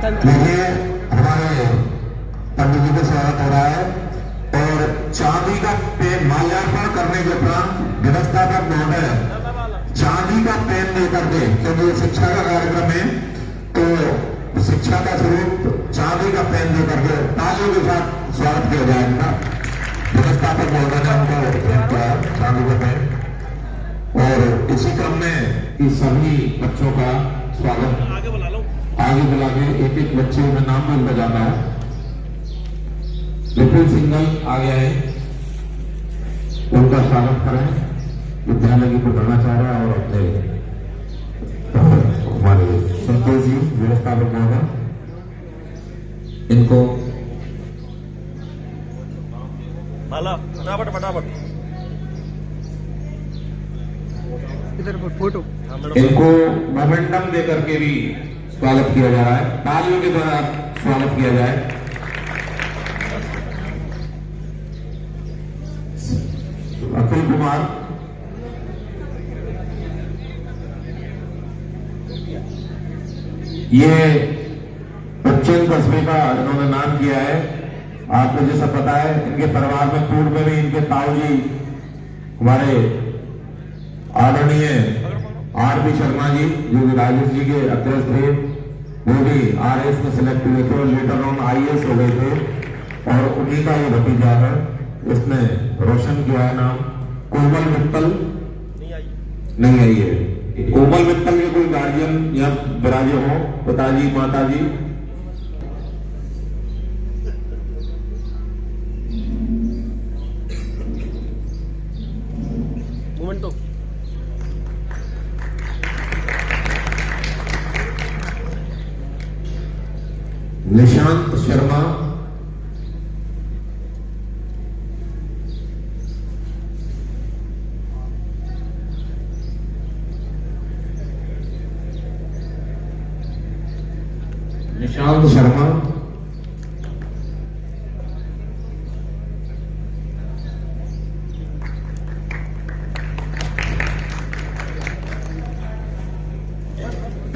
देखिए हमारे पंडित जी का स्वागत हो रहा है और चांदी का पेन माल्यार्पण करने के उपरांत व्यवस्थापक महोदय चांदी का पेन लेकर के, क्योंकि शिक्षा का कार्यक्रम है तो शिक्षा का स्वरूप चांदी का पेन देकर के तालियों के साथ स्वागत किया जाएगा। व्यवस्थापक महोदय ने उनको भेंट किया चांदी का पेन और इसी क्रम में इस सभी बच्चों का स्वागत आगे बुला के एक एक बच्चे में नाम भी बजाना है। विपुल सिंगल आगे आए, उनका स्वागत करें। विद्यालय की प्रधानाचार्य और अपने हमारे संतोष जी व्यवस्थापक महोदय, इनको फटाफट इधर फोटो, इनको मोमेंटम देकर के भी स्वागत किया जा रहा है। तालियों के द्वारा स्वागत किया जाए। अतुल कुमार, ये बच्चन कस्बे का इन्होंने नाम किया है। आपको जैसा पता है इनके परिवार में पूर्व में भी इनके ताऊ जी हमारे आदरणीय आर.पी. शर्मा जी जो कि राजेश जी के अध्यक्ष थे, वो भी RS में सिलेक्ट हुए थे और लेटर ऑन IAS हो गए थे और उन्हीं का ये भतीजा है। इसने रोशन किया है नाम। कोमल मित्तल नहीं आई है। कोमल मित्तल के कोई गार्जियन या विराजे हो, पिताजी माताजी? मोमेंटो निशांत शर्मा, निशांत शर्मा,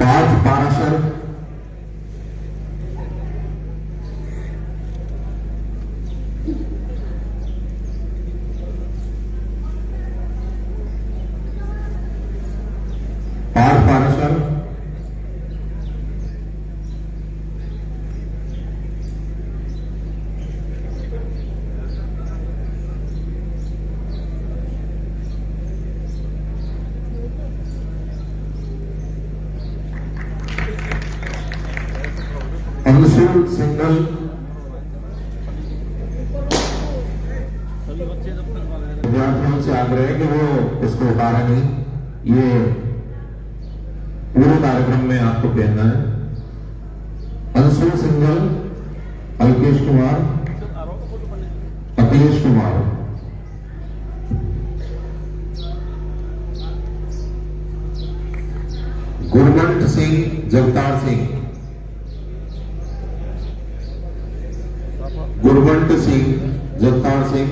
पार्थ पाराशर, पार्थ पाराशर, अंशुल सिंगल, विद्यार्थियों से आग्रह है कि वो इसको उतारा नहीं। ये पूरे कार्यक्रम में आपको पहनना है। अंशुल सिंगल, अल्केश कुमार, अखिलेश कुमार, गुरमंट सिंह, जगतार सिंह, गुरमंट सिंह, जगतार सिंह,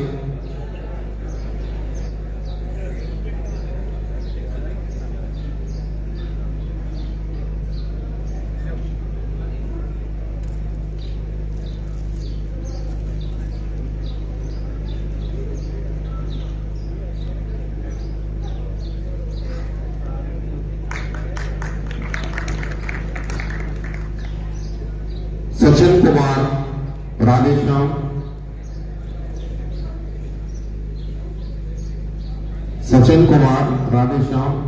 सचिन कुमार, राधेश्याम, सचिन कुमार, राधेश्याम,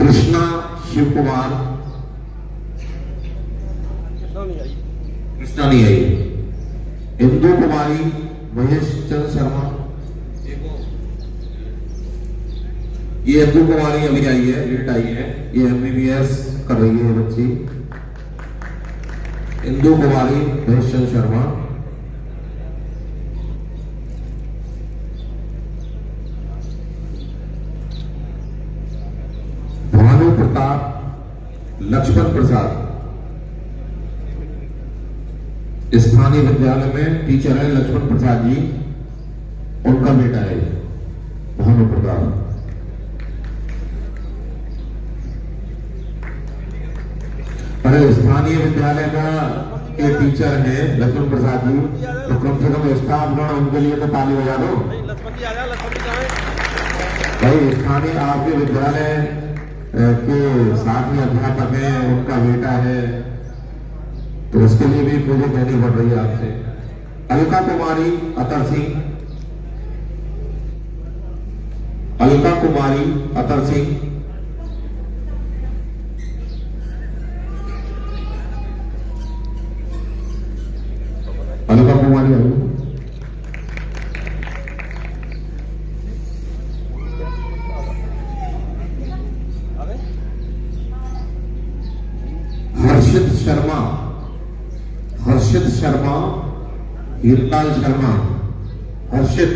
कृष्णा शिव कुमार, कृष्णा नहीं आई। इंदु कुमारी, महेश चंद्र शर्मा, ये इंदु कुमारी अभी आई है, लेट आई है। ये MBBS कर रही है बच्ची। इंदु कुमारी, महेश चंद्र शर्मा, प्रताप लक्ष्मण प्रसाद स्थानीय विद्यालय में टीचर है लक्ष्मण प्रसाद जी, उनका बेटा है भानु प्रताप। अरे स्थानीय विद्यालय का के टीचर है लक्ष्मण प्रसाद जी, तो कम से कम स्टाफ गण उनके लिए तो ताली बजा दो। भाई स्थानीय आपके विद्यालय के साथ ही अध्यापक है, उनका बेटा है, तो उसके लिए भी मुझे कहनी पड़ रही है आपसे। अलका कुमारी अतर सिंह, अलका कुमारी अतर सिंह, अलका कुमारी आई। हर्षित शर्मा, हर्षित शर्मा, हीरलाल शर्मा, हर्षित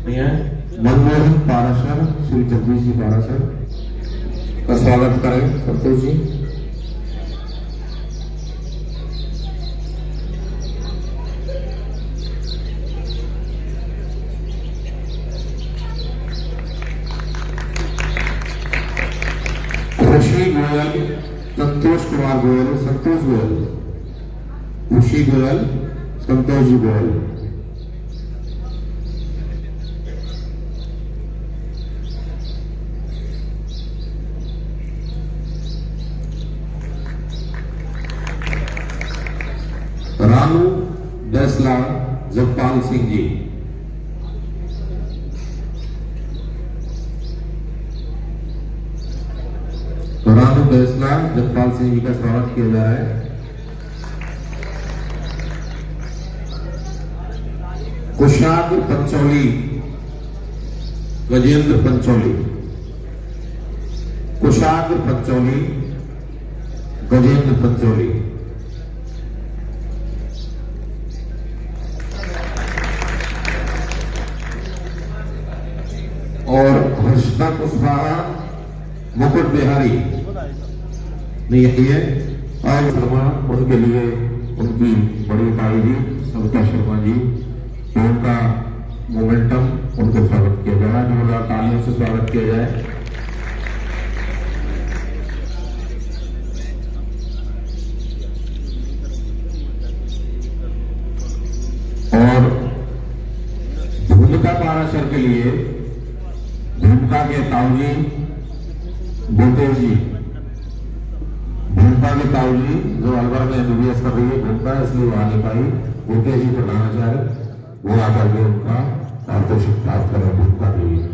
नहीं है। मनमोहन पाराशर, श्री जगदीश जी पाराशर का स्वागत करें संतोष जी। खुशी गोयल, संतोष कुमार गोयल, संतोष गोयल, खुशी गोयल, संतोष जी गोयल। रानू बैसला जगपाल सिंह जी, रानू बैसला जगपाल सिंह जी का स्वागत किया जा रहा है। कुशाग पंचौली, गजेंद्र पंचौली, कुशाग पंचौली, गजेंद्र पंचौली। और हर्षिता कुशवाहा, मुकुट बिहारी नहीं है, और शर्मा, उनके लिए उनकी बड़ी ताई जी सविता शर्मा जी, उनका मोमेंटम, उनको स्वागत किया जा रहा है। 2000 तालियों से स्वागत किया जाए। और भूमिका पाराशर के लिए भूमिका के ताऊजी भूपेश जी, भूमिका के ताऊजी जो अलवर में एमबीबीएस कर रही है भूमिका, इसलिए वो आ नहीं पाई। भूपेश जी प्रधानाचार्य वो आकर के उनका पारितोषिक प्राप्त करें भूमिका के लिए।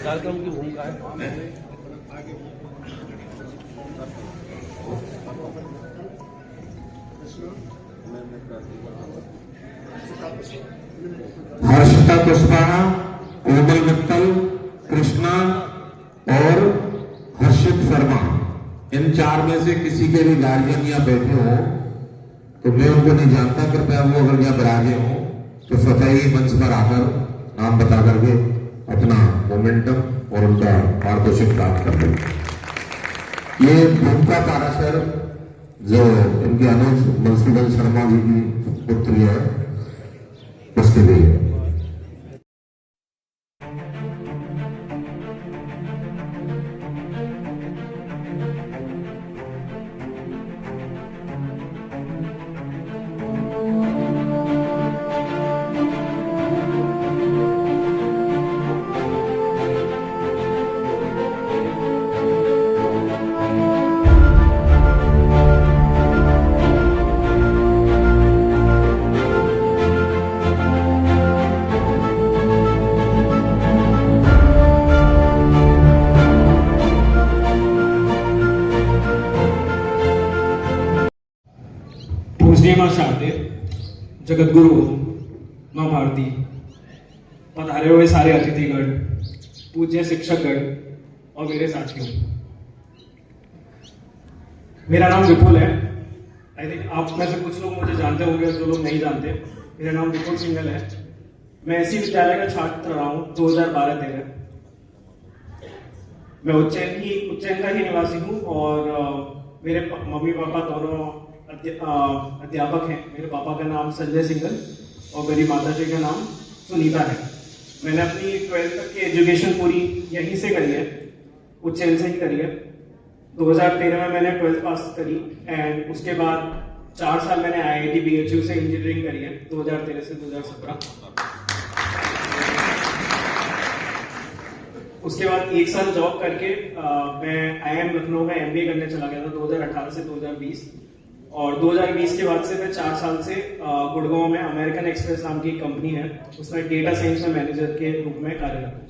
कार्यक्रम की भूमिका है। हर्षिता कुशवाहा, कोमल मित्तल, कृष्णा और हर्षित शर्मा, इन चार में से किसी के भी गार्जियन यहाँ बैठे हो तो मैं उनको नहीं जानता, कृपया वो अगर यहाँ विराजे हो तो स्वतः ही मंच पर आकर नाम बता करके अपना मोमेंटम और उनका पारितोषिक प्राप्त कर दें। ये भूमिका पाराशर जो इनके अनुज मधुसूदन शर्मा जी की पुत्री है, उसके लिए पूजनीय मां शारदे, जगत गुरु मां भारती, पधारे हुए सारे अतिथिगण, पूज्य शिक्षकगण और मेरे साथियों, मेरा नाम विपुल है। आई थिंक आप में से कुछ लोग मुझे जानते होंगे, जो लोग नहीं जानते। मेरा नाम विपुल सिंघल है। मैं इसी विद्यालय का छात्र रहा हूँ 2012-13। मैं उज्जैन का ही निवासी हूँ और मेरे मम्मी पापा दोनों अध्यापक हैं। मेरे पापा का नाम संजय सिंघल और मेरी माता जी का नाम सुनीता है। मैंने अपनी 12th तक की एजुकेशन पूरी यहीं से करी है, उज्जैन से ही करी है। 2013 में मैंने 12th पास करी एंड उसके बाद 4 साल मैंने IIT BHU से इंजीनियरिंग करी है 2013 से 2017। उसके बाद 1 साल जॉब करके मैं IIM लखनऊ में MBA करने चला गया था 2018 से 2020। और 2020 के बाद से मैं 4 साल से गुड़गांव में अमेरिकन एक्सप्रेस नाम की एक कंपनी है, उसमें डेटा साइंस में मैनेजर के रूप में कार्यरत हूँ।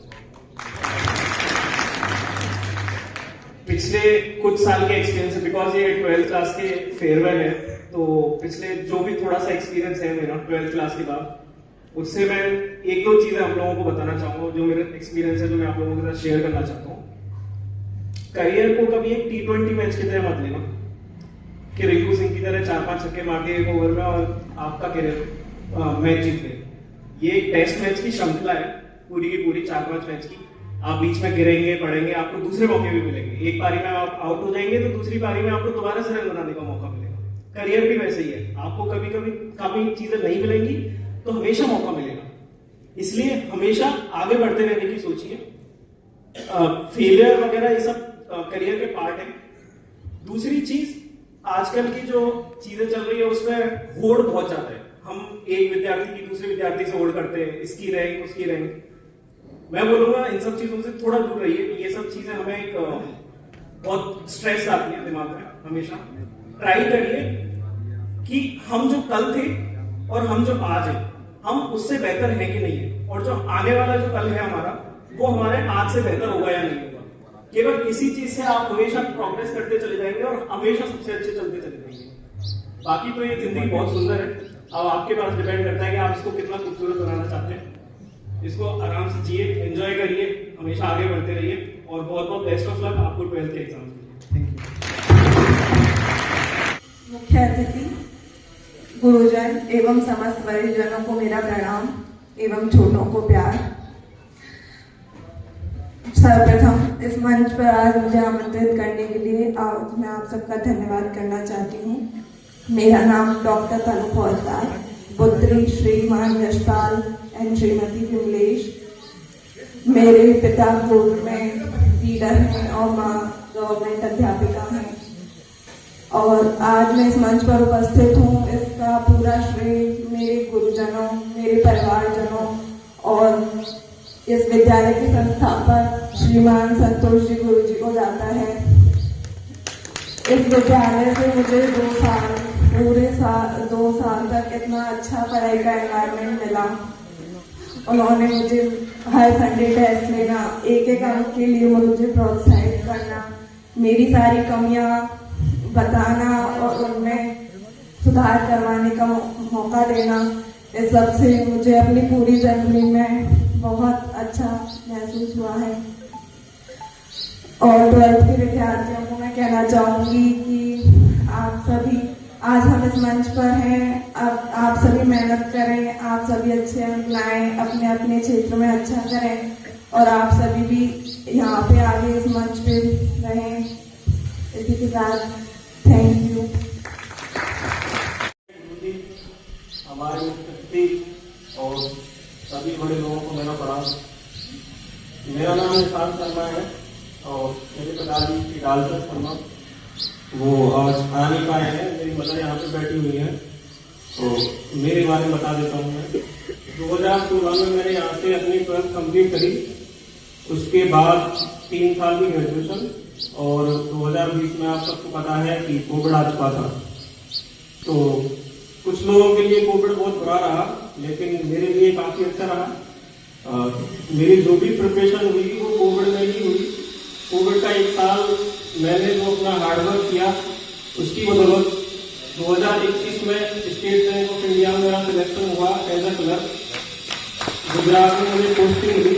पिछले कुछ साल के एक्सपीरियंस है, बिकॉज ये 12th क्लास के फेयरवेल है, तो पिछले जो भी थोड़ा सा एक्सपीरियंस है मेरा 12th क्लास के बाद, उससे मैं 1-2 चीजें आप लोगों को बताना चाहूंगा, जो मेरा एक्सपीरियंस है, जो मैं आप लोगों के साथ शेयर करना चाहता हूँ। करियर को कभी एक T20 मैच की तरह मत लेना कि रिंकू सिंह की तरह 4-5 छक्के मार दिए 1 ओवर में और आपका करियर मैच जीत गए। ये एक टेस्ट मैच की श्रृंखला है, पूरी की पूरी 4-5 मैच की। आप बीच में गिरेंगे, पड़ेंगे, आपको दूसरे मौके भी मिलेंगे। एक पारी में आप आउट हो जाएंगे तो दूसरी पारी में आपको दोबारा से रन बनाने का मौका मिलेगा। करियर भी वैसे ही है, आपको कभी कभी काफी चीजें नहीं मिलेंगी तो हमेशा मौका मिलेगा। इसलिए हमेशा आगे बढ़ते रहने की सोचिए। फेलियर वगैरह ये सब करियर के पार्ट है। दूसरी चीज, आजकल की जो चीजें चल रही है उसमें होड़ बहुत ज्यादा है। हम एक विद्यार्थी की दूसरे विद्यार्थी से होड़ करते हैं, इसकी रैंक उसकी रैंक। मैं बोलूंगा इन सब चीजों से थोड़ा दूर रहिए। ये सब चीजें हमें एक बहुत स्ट्रेस आती है दिमाग में। हमेशा ट्राई करिए कि हम जो कल थे और हम जो आज है, हम उससे बेहतर है कि नहीं है, और जो आने वाला जो कल है हमारा, वो हमारे आज से बेहतर होगा या नहीं होगा। केवल इसी चीज से आप हमेशा प्रोग्रेस करते चले जाएंगे और हमेशा सबसे अच्छे चलते चले जाएंगे। बाकी तो ये जिंदगी बहुत सुंदर है, अब आपके पास डिपेंड करता है कि आप इसको कितना खूबसूरत बनाना चाहते हैं। इसको आराम से जिए, एंजॉय करिए, हमेशा आगे बढ़ते रहिए और बहुत बहुत बेस्ट ऑफ लक आपको 12th के एग्जाम के लिए। मुख्य अतिथि, गुरुजन एवं समस्त वरिष्ठजनों को मेरा प्रणाम एवं छोटों को प्यार। सर्वप्रथम इस मंच पर आज मुझे आमंत्रित करने के लिए आज मैं आप सबका धन्यवाद करना चाहती हूँ। मेरा नाम डॉक्टर तनु फौजदार, पुत्री श्रीमान यशपाल एंड श्रीमती विमलेश। मेरे पिता कोर्ट में लीडर हैं और माँ गवर्नमेंट अध्यापिका हैं, और आज मैं इस मंच पर उपस्थित हूँ। इसका पूरा श्रेय मेरे गुरुजनों, मेरे परिवारजनों और इस विद्यालय के संस्थापक श्रीमान संतोष जी गुरु जी को जाता है। इस विद्यालय से मुझे 2 साल तक इतना अच्छा पढ़ाई का एनवायरनमेंट मिला। उन्होंने मुझे हर संडे टेस्ट लेना, एक अंक के लिए मुझे प्रोत्साहित करना, मेरी सारी कमियां बताना और उनमें सुधार करवाने का मौका देना। इस सब से मुझे अपनी पूरी जिंदगी में बहुत अच्छा महसूस हुआ है। और 12th के विद्यार्थियों को मैं कहना चाहूंगी कि आप सभी, आज हम इस मंच पर हैं, अब आप सभी मेहनत करें, आप सभी अच्छे अंक लाएं, अपने अपने क्षेत्र में अच्छा करें और आप सभी भी यहाँ पे आगे इस मंच पे रहें। इसी के साथ थैंक यू। हमारे अतिथि और सभी बड़े लोगों को मेरा प्रणाम। मेरा नाम निशान शर्मा है और मेरे पिताजी की डालकर शर्मा, वो आज आ नहीं पाए हैं। मेरी मदर यहाँ पे बैठी हुई है, तो मेरे बारे में बता देता हूँ मैं। 2016 में मैंने यहाँ से अपनी 12th कंप्लीट करी, उसके बाद 3 साल की ग्रेजुएशन, और 2020 में आप सबको पता है कि कोविड आ चुका था। तो कुछ लोगों के लिए कोविड बहुत बुरा रहा, लेकिन मेरे लिए काफी अच्छा रहा। मेरी जो भी प्रिपरेशन हुई वो कोविड में ही हुई। कोविड का 1 साल मैंने जो अपना हार्डवर्क किया, उसकी बदौलत 2021 में स्टेट बैंक ऑफ इंडिया में मेरा सिलेक्शन हुआ एज अ क्लर्क। गुजरात में मुझे पोस्टिंग हुई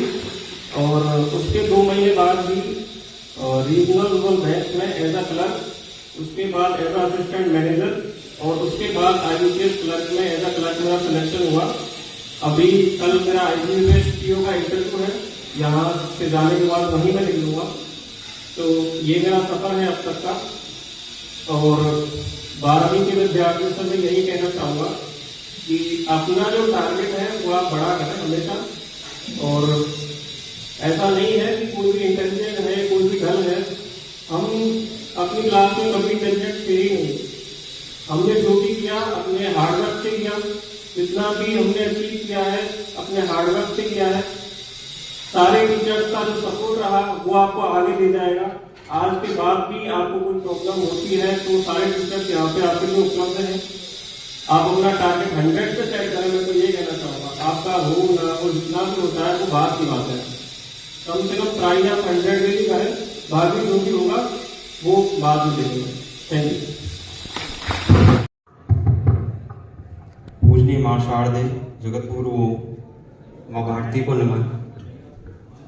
और उसके 2 महीने बाद भी रीजनल रूरल बैंक में एज अ क्लर्क उसके बाद एज असिस्टेंट मैनेजर और उसके बाद IBPS क्लर्क में एज अ क्लर्क मेरा सिलेक्शन हुआ। अभी कल मेरा IBPS PO का इंटरव्यू है, यहाँ से जाने के बाद वहीं मैं निकलूँगा। तो ये मेरा सफ़र है अब तक का। और 12वीं के विद्यार्थियों से मैं यही कहना चाहूँगा कि अपना जो टारगेट है वो आप बड़ा करें हमेशा। और ऐसा नहीं है कि कोई भी इंटेलिजेंट है, कोई भी गल है। हम अपनी क्लास में कभी इंटेलिजेंट थे ही नहीं। हमने जो भी किया अपने हार्डवर्क से किया, जितना भी हमने अचीव किया है अपने हार्डवर्क से किया है। सारे टीचर्स का जो सपोर्ट रहा वो आपको आगे ले जाएगा। आज के बाद भी आपको कोई प्रॉब्लम होती है तो सारे टीचर्स यहाँ पे आपके लिए उपलब्ध हैं। आप अपना टारगेट 100 पे सेट करें। मैं तो ये कहना चाहूँगा, आपका हो ना हो जितना भी होता है वो बात की बात है। कम से कम ट्राई आप 100 भी करें, बाकी जो भी होगा वो बाद में देखेंगे। Thank you. पूजनीय मां शारदे जगतगुरु मां भारती को नमन।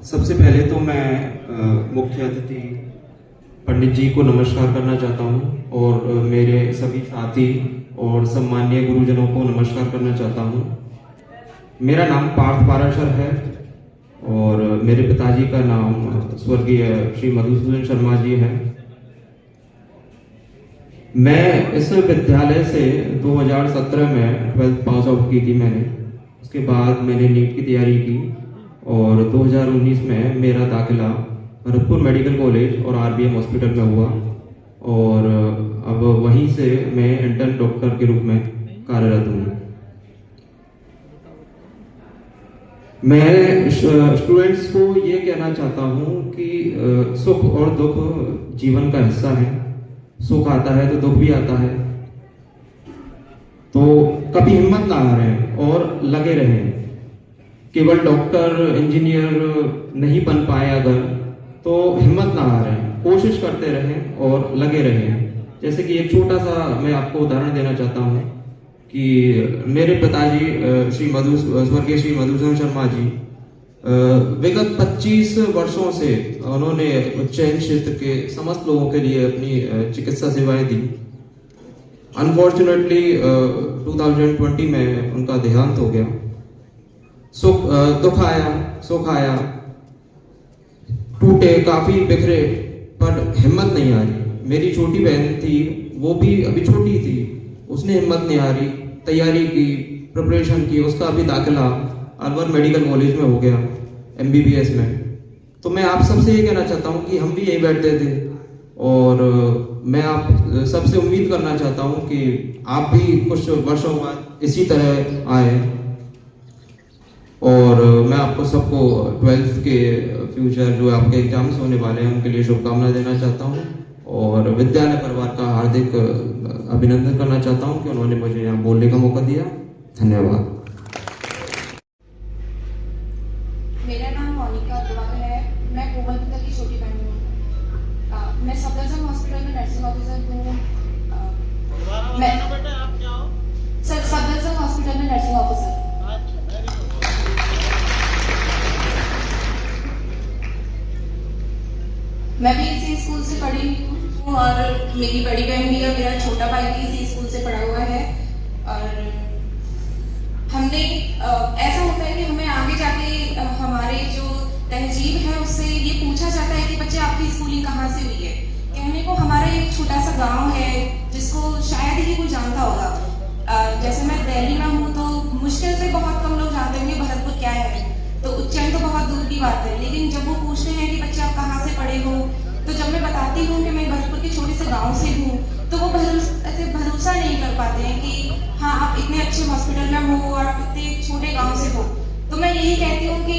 सबसे पहले तो मैं मुख्य अतिथि पंडित जी को नमस्कार करना चाहता हूँ और मेरे सभी साथी और सम्मानीय गुरुजनों को नमस्कार करना चाहता हूँ। मेरा नाम पार्थ पाराशर है और मेरे पिताजी का नाम स्वर्गीय श्री मधुसूदन शर्मा जी है। मैं इस विद्यालय से 2017 में 12th पास आउट की थी मैंने। उसके बाद मैंने नीट की तैयारी की और 2019 में मेरा दाखिला भरतपुर मेडिकल कॉलेज और RBM हॉस्पिटल में हुआ और अब वहीं से मैं इंटर्न डॉक्टर के रूप में कार्यरत हूँ। मैं स्टूडेंट्स को ये कहना चाहता हूँ कि सुख और दुख जीवन का हिस्सा है। सुख आता है तो दुख भी आता है, तो कभी हिम्मत ना हारें और लगे रहें। केवल डॉक्टर इंजीनियर नहीं बन पाए अगर, तो हिम्मत ना हारें, कोशिश करते रहें और लगे रहें। जैसे कि एक छोटा सा मैं आपको उदाहरण देना चाहता हूँ कि मेरे पिताजी स्वर्गीय श्री मधुसूदन शर्मा जी विगत 25 वर्षों से उन्होंने उज्जैन क्षेत्र के समस्त लोगों के लिए अपनी चिकित्सा सेवाएं दी। अनफॉर्चुनेटली 2020 में उनका देहांत हो गया। दुख आया, सुख आया, टूटे, काफी बिखरे, पर हिम्मत नहीं आ रही। मेरी छोटी बहन थी, वो भी अभी छोटी थी, उसने हिम्मत नहीं आ रही, तैयारी की, प्रिपरेशन की, उसका अभी दाखिला अलवर मेडिकल कॉलेज में हो गया MBBS में। तो मैं आप सबसे ये कहना चाहता हूँ कि हम भी यही बैठते थे और मैं आप सबसे उम्मीद करना चाहता हूँ कि आप भी कुछ वर्षों बाद इसी तरह आए। और मैं आपको सबको 12th के फ्यूचर जो आपके एग्जाम्स होने वाले हैं उनके लिए शुभकामनाएं देना चाहता हूँ और विद्यालय परिवार का हार्दिक अभिनंदन करना चाहता हूँ कि उन्होंने मुझे यहाँ बोलने का मौका दिया। धन्यवाद। मेरा नाम मोनिका अग्रवाल है। मैं कोमल पिता की छोटी बहन हूँ। मैं सफदरजंग हॉस्पिटल में नर्सिंग ऑफिसर हूँ। मैं सर सफदरजंग हॉस्पिटल में नर्सिंग ऑफिसर। मैं भी इसी स्कूल से पढ़ी हूँ और मेरी बड़ी बहन भी और मेरा छोटा भाई भी इसी स्कूल से पढ़ा हुआ है। और हमने ऐसा होता है कि हमें आगे जाके हमारे जो तहजीब है उससे ये पूछा जाता है कि बच्चे आपकी स्कूलिंग कहाँ से हुई है। कहने को हमारा एक छोटा सा गांव है जिसको शायद ही कोई जानता होगा। जैसे मैं दिल्ली में हूँ तो मुश्किल से बहुत कम लोग जानते होंगे भरतपुर क्या है, तो उज्जैन तो बहुत दूर की बात है। लेकिन जब वो पूछते हैं कि बच्चे आप कहाँ से पढ़े हो, तो जब मैं बताती हूँ कि मैं भरतपुर के छोटे से गांव से हूँ, तो वो भरोसा नहीं कर पाते हैं कि हाँ आप इतने अच्छे हॉस्पिटल में हो और आप इतने छोटे गांव से हो। तो मैं यही कहती हूँ कि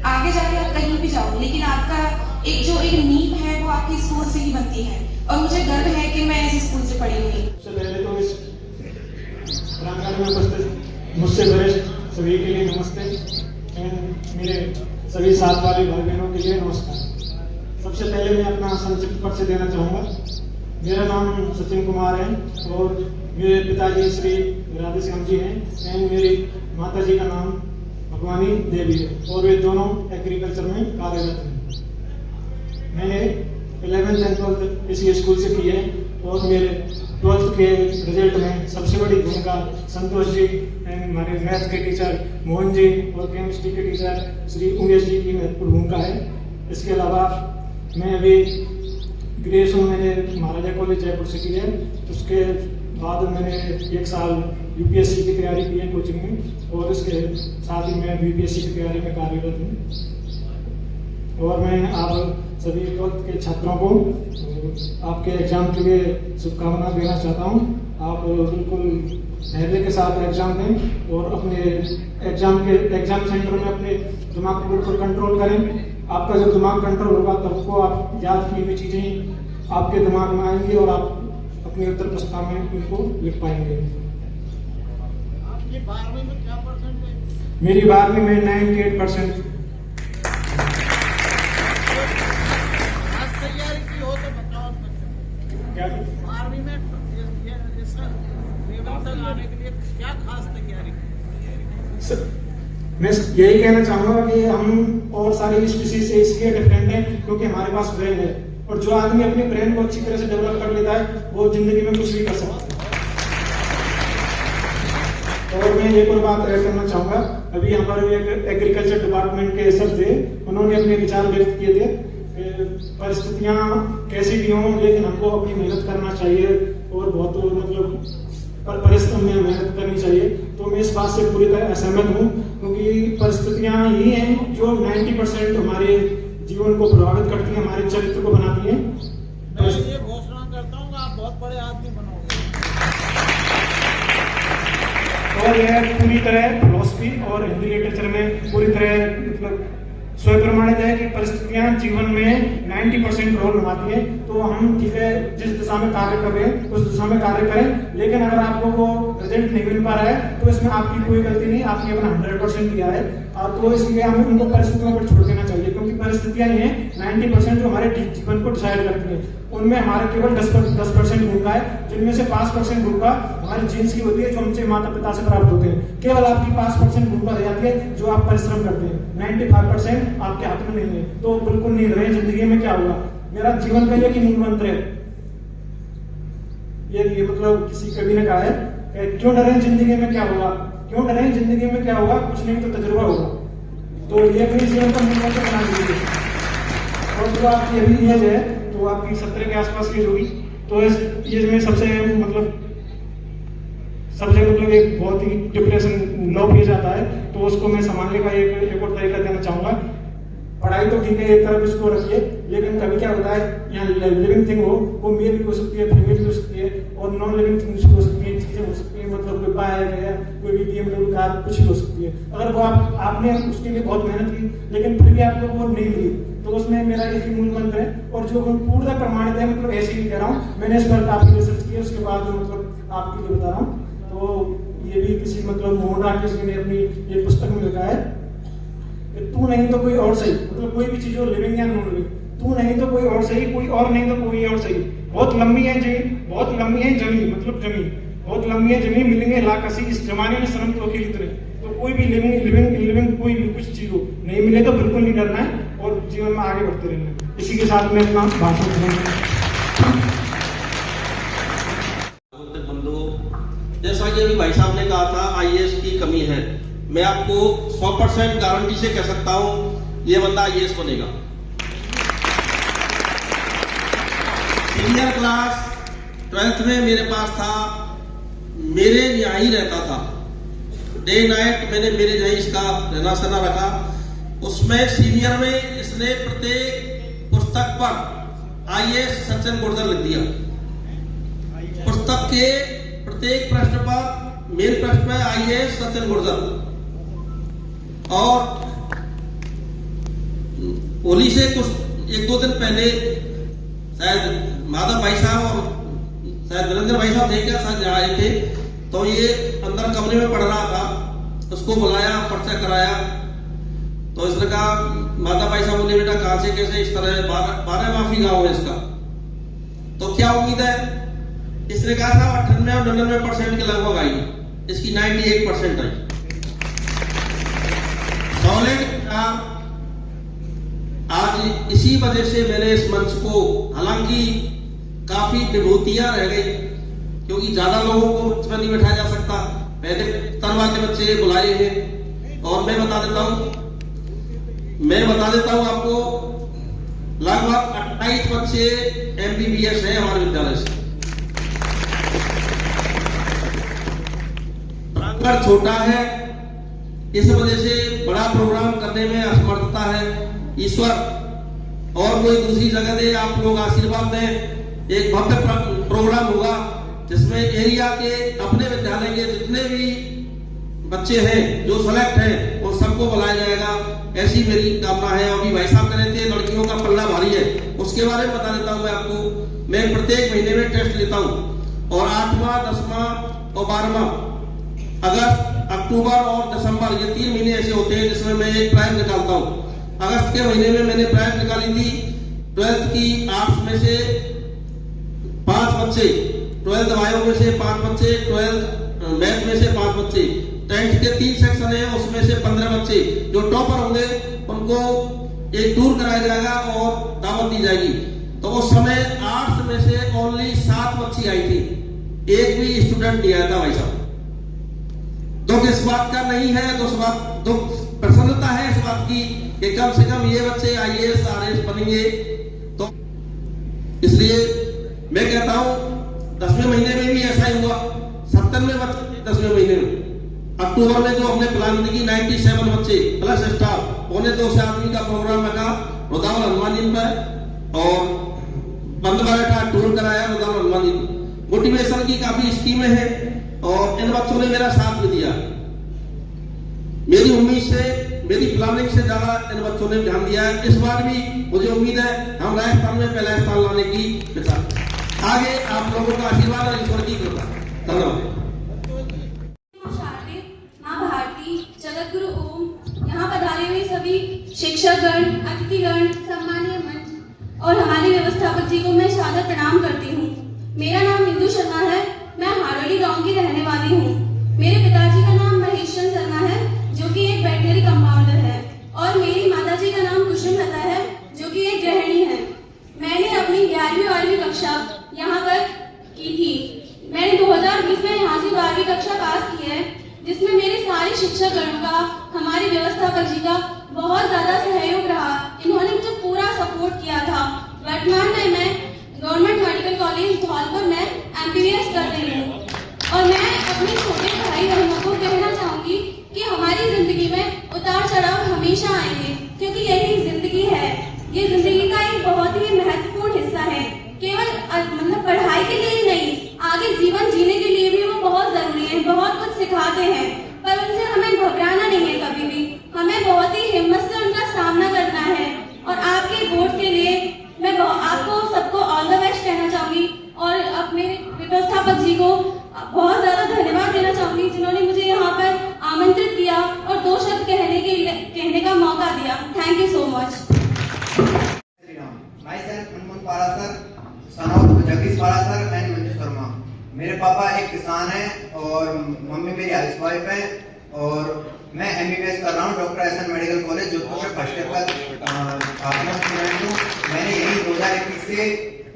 आगे जाके आप कहीं भी जाओ, लेकिन आपका एक नींव है वो आपकी स्कूल से ही बनती है। और मुझे गर्व है कि मैं इस स्कूल से पढ़ी हुई। सबसे पहले तो इस प्रांगण में उपस्थित मुझसे वरिष्ठ सभी के लिए नमस्ते एंड मेरे सभी साथ वाले भाई बहनों के लिए नमस्कार। सबसे पहले मैं अपना संक्षिप्त परिचय देना चाहूँगा। मेरा नाम सचिन कुमार है और मेरे पिताजी श्री राधे श्याम जी हैं एंड मेरी माता जी का नाम भगवानी देवी है और वे दोनों एग्रीकल्चर में कार्यरत हैं। मैंने 11th एंड 12th इसी स्कूल से की है और मेरे 12th के रिजल्ट में सबसे बड़ी भूमिका संतोष जी एंड हमारे मैथ के टीचर मोहन जी और केमिस्ट्री के टीचर श्री उमेश जी की महत्वपूर्ण भूमिका है। इसके अलावा मैं अभी ग्रेजुएशन मैंने महाराजा कॉलेज जयपुर से की है। उसके बाद मैंने 1 साल यूपीएससी की तैयारी की है कोचिंग में, और इसके साथ ही मैं बीपीएससी की तैयारी में कार्यरत हूँ। और मैं आप सभी 12th के छात्रों को आपके एग्जाम के लिए शुभकामना देना चाहता हूँ। आप बिल्कुल धैर्य के साथ एग्जाम दें और अपने एग्जाम सेंटर में अपने दिमाग को बिल्कुल कंट्रोल करें। आपका जब दिमाग कंट्रोल होगा तब को आप याद की हुई चीजें आपके दिमाग में आएंगी और आप अपने उत्तर पुस्तिका में उनको लिख पाएंगे। आपकी 12वीं में क्या परसेंट है? मेरी 12वीं में 98%। खास तैयारी की हो तो बताओ। क्या 12वीं में इस लेवल तक आने के लिए क्या खास तैयारी की? मैं यही कहना चाहूंगा कि हम और सारी स्पीशीज से इसलिए डिफरेंट हैं क्योंकि हमारे पास ब्रेन है, और जो आदमी अपने ब्रेन को अच्छी तरह से डेवलप कर लेता है वो जिंदगी में कुछ भी कर सकता है। और मैं एक और बात ऐड करना चाहूंगा, अभी हमारे एक एग्रीकल्चर डिपार्टमेंट के सर थे, उन्होंने अपने विचार व्यक्त किए थे। परिस्थितियां कैसी भी हों लेकिन हमको अपनी मेहनत करना चाहिए और बहुत मतलब परिश्रम में मेहनत करनी चाहिए। तो मैं इस बात से पूरी तरह असहमत हूँ, क्योंकि परिस्थितियां ही हैं जो 90% हमारे जीवन को प्रभावित करती हैं, हमारे चरित्र को बनाती हैं। मैं ये घोषणा करता हूँ आप बहुत बड़े आदमी बनोगे। और यह पूरी तरह फिलॉसफी और हिंदी लिटरेचर में पूरी तरह मतलब स्वयं प्रमाणित है कि परिस्थितियां जीवन में 90% रोल निभाती है। तो हम ठीक है जिस दिशा में कार्य कर रहे हैं उस दिशा में कार्य करें, लेकिन अगर आपको वो रिजल्ट नहीं मिल पा रहा है तो इसमें आपकी कोई गलती नहीं, आपने अपना 100% दिया है। तो इसलिए हमें उनको परिस्थितियों पर छोड़ देना चाहिए, क्योंकि परिस्थितियां ही हैं 90% जो हमारे जीवन को डिसाइड करती हैं। उनमें हमारे केवल 10% भूमिका है, जिनमें से 5% भूमिका हमारी जीन्स की होती है जो हमसे माता पिता से प्राप्त होते हैं। केवल आपकी 5% भूमिका रह जाती है जो आप परिश्रम करते हैं। 95% आपके हाथ में नहीं है, तो बिल्कुल नहीं रहे। जिंदगी में क्या होगा, मेरा जीवन का एक ही मूल मंत्र है, ये मतलब किसी कवि ने कहा है कि क्यों डरे जिंदगी में क्या होगा, क्यों डरे जिंदगी में क्या होगा, कुछ नहीं तो तजुर्बा होगा। तो ये अपने जीवन का मूल मंत्र बना लीजिए। और जो आपकी अभी एज है तो आपकी 17 के आसपास की होगी, तो इस एज में सबसे मतलब एक बहुत ही डिप्रेशन लो फेज आता है। तो उसको मैं संभालने का एक और तरीका देना चाहूंगा। पढ़ाई तो ठीक है एक तरफ इसको रखिए, लेकिन कभी क्या होता है यहाँ लिविंग थिंग हो, वो मेल भी हो सकती है, फीमेल भी हो सकती है, और नॉन लिविंग थिंग्स हो सकती है, चीजें हो सकती है, मतलब कोई बाइक है, कोई भी BMW कार कुछ भी हो सकती है। अगर वो आपने उसके लिए बहुत मेहनत की लेकिन फिर भी आपको वो नहीं मिली, तो उसमें मेरा एक ही मूल मंत्र है, और जो पूरा प्रमाणित है, मतलब ऐसे ही कह रहा हूँ, मैंने इस पर काफी रिसर्च किया, उसके बाद मतलब आपके लिए बता रहा हूँ। तो ये भी किसी मतलब मोहन राकेश जी ने अपनी एक पुस्तक में लिखा है, तू नहीं तो कोई और सही, मतलब कोई भी चीज हो लिविंग या नॉन लिविंग, तू नहीं तो कोई और सही, कोई और नहीं तो कोई और सही। बहुत लंबी है जमीन, बहुत लंबी है जमीन, मतलब जमीन बहुत लंबी है जमीन, मिलेंगे लाकसी इस जमाने में शर्म तो अकेली तरह। तो कोई भी लिविंग कोई भी कुछ चीज हो नहीं मिले तो बिल्कुल नहीं डरना है और जीवन में आगे बढ़ते रहना है। इसी के साथ मैं अपना भाषण जैसा कि अभी भाई साहब ने कहा था आईएएस की कमी है, मैं आपको 100% गारंटी से कह सकता हूं ये बंदा आईएएस बनेगा। सीनियर क्लास 12th में मेरे पास था, मेरे यहाँ ही रहता था, डे नाइट मैंने मेरे यहाँ इसका रहना सहना रखा। उसमें सीनियर में इसने प्रत्येक पुस्तक पर आईएएस सचिन गुर्जर लिख दिया। पुस्तक के प्रत्येक प्रश्न पर मेन प्रश्न में आईएएस सचिन गुर्जर। और होली से कुछ 1-2 दिन पहले शायद माधव भाई साहब और शायद वीरेंद्र भाई साहब थे क्या, शायद आए थे, तो ये अंदर कमरे में पढ़ रहा था, उसको बुलाया, पर्चा कराया, तो इसने कहा माधव भाई साहब बोले बेटा कहां से कैसे इस तरह 12 माफी गाँव है इसका, तो क्या उम्मीद है? इसने कहा था 98 और 99% के लगभग आई, इसकी 98% आई। सॉलिड का आज इसी वजह से मैंने इस मंच को, हालांकि काफी विभूतियां रह गई, क्योंकि ज्यादा लोगों को उसमें नहीं बैठाया जा सकता। पहले तनवा के बच्चे बुलाए हैं, और मैं बता देता हूं आपको, लगभग 28 बच्चे MBBS हैं हमारे विद्यालय से। प्रांगण छोटा है, इस वजह से बड़ा प्रोग्राम करने में असमर्थता है। ईश्वर और कोई दूसरी जगह दे, आप लोग आशीर्वाद दें। एक भव्य प्रोग्राम होगा जिसमें एरिया के अपने विद्यालय के जितने भी बच्चे हैं जो सेलेक्ट हैं उन सबको बुलाया जाएगा, ऐसी मेरी कामना है। अभी भाई साहब कह रहे थे लड़कियों का पल्ला भारी है, उसके बारे में बता देता हूं मैं आपको। मैं प्रत्येक महीने में टेस्ट लेता हूं, और 8वां 10वां और 12वां अगस्त, अक्टूबर और दिसंबर, ये 3 महीने ऐसे होते हैं जिसमें मैं एक प्राइज निकालता हूं। अगस्त के महीने में मैंने प्राइज निकाली थी 12th की आर्ट्स में से 5 बच्चे, 12th बायो में से 5 बच्चे, 12th मैथ में से 5 बच्चे, 10th के 3 सेक्शन है उसमें से 15 बच्चे। जो टॉपर होंगे उनको एक टूर कराया जाएगा और दावत दी जाएगी। तो उस समय आर्ट्स में से ओनली 7 बच्ची आई थी, एक भी स्टूडेंट नहीं आया था भाई साहब। दुख इस बात का नहीं है, दुख प्रसन्नता है इस बात की कि कम से कम ये बच्चे IAS RS बनेंगे। तो इसलिए मैं कहता हूं 10वें महीने में भी ऐसा ही हुआ, 97 बच्चे 10वें महीने में। अक्टूबर में जो हमने प्लान की 97 बच्चे प्लस स्टाफ, 2.25 आदमी का प्रोग्राम रखा रुदावल हनुमान जी पर, और बंद बैठा टूर कराया रुदावल हनुमान जी। मोटिवेशन की काफी स्कीमें हैं और इन बच्चों ने मेरा साथ भी दिया। मेरी उम्मीद से, मेरी प्लानिंग से ज्यादा इन बच्चों ने ध्यान दिया है। इस बार भी मुझे उम्मीद है हम राजस्थान में पहला स्थान लाने की आगे आप लोगों का आशीर्वाद और ईश्वर की कृपा। धन्यवाद। माँ भारती, जगत गुरु ओम, यहाँ पधारे हुए सभी शिक्षकगण, अतिथिगण, सम्मानीय मंच और हमारे व्यवस्थापक जी को मैं सादर प्रणाम करती हूँ। मेरा नाम बिंदु शर्मा है, मैं हारोली गांव की रहने वाली हूँ। मेरे पिताजी का नाम महेश्वर शर्मा है जो कि एक वेटनरी कंपाउंडर है, और मेरी माताजी का नाम कुसुम लता है जो कि एक गृहिणी है। मैंने अपनी 11वीं और 12वीं कक्षा यहाँ पर की थी। मैंने 2020 में यहाँ से 12वीं कक्षा पास की है, जिसमें मेरे सारे शिक्षकगणों का, हमारे व्यवस्थापक जी का बहुत ज्यादा सहयोग रहा। इन्होंने मुझे पूरा सपोर्ट किया था। वर्तमान में मैं गवर्नमेंट मेडिकल कॉलेज धौलपुर में MBBS कर रही हूँ, और मैं अपने छोटे भाई बहनों को कहना चाहूंगी कि हमारी जिंदगी में उतार चढ़ाव हमेशा आएंगे, क्योंकि यही जिंदगी है। ये जिंदगी का एक बहुत ही महत्वपूर्ण हिस्सा है। केवल मतलब पढ़ाई के लिए ही नहीं, आगे जीवन जीने के लिए भी वो बहुत जरूरी है, बहुत कुछ सिखाते हैं, पर उनसे हमें घबराना नहीं है कभी भी। हमें बहुत ही हिम्मत से उनका सामना करना है। और आपके बोर्ड के लिए मैं आपको सबको ऑल द बेस्ट कहना चाहूंगी, और अपने व्यवस्थापक जी को बहुत ज्यादा धन्यवाद देना चाहूंगी जिन्होंने मुझे यहाँ पर आमंत्रित किया और 2 शब्द कहने का मौका दिया। Thank you so much. Jagdish Parashar and Manju Sharma. मेरे पापा एक किसान हैं और मम्मी मेरी हाउसवाइफ है, और मैं MBBS कर रहा हूँ doctor SN medical college Jodhpur में फर्स्ट ईयर का स्टूडेंट हूँ। मैंने यही 2021 से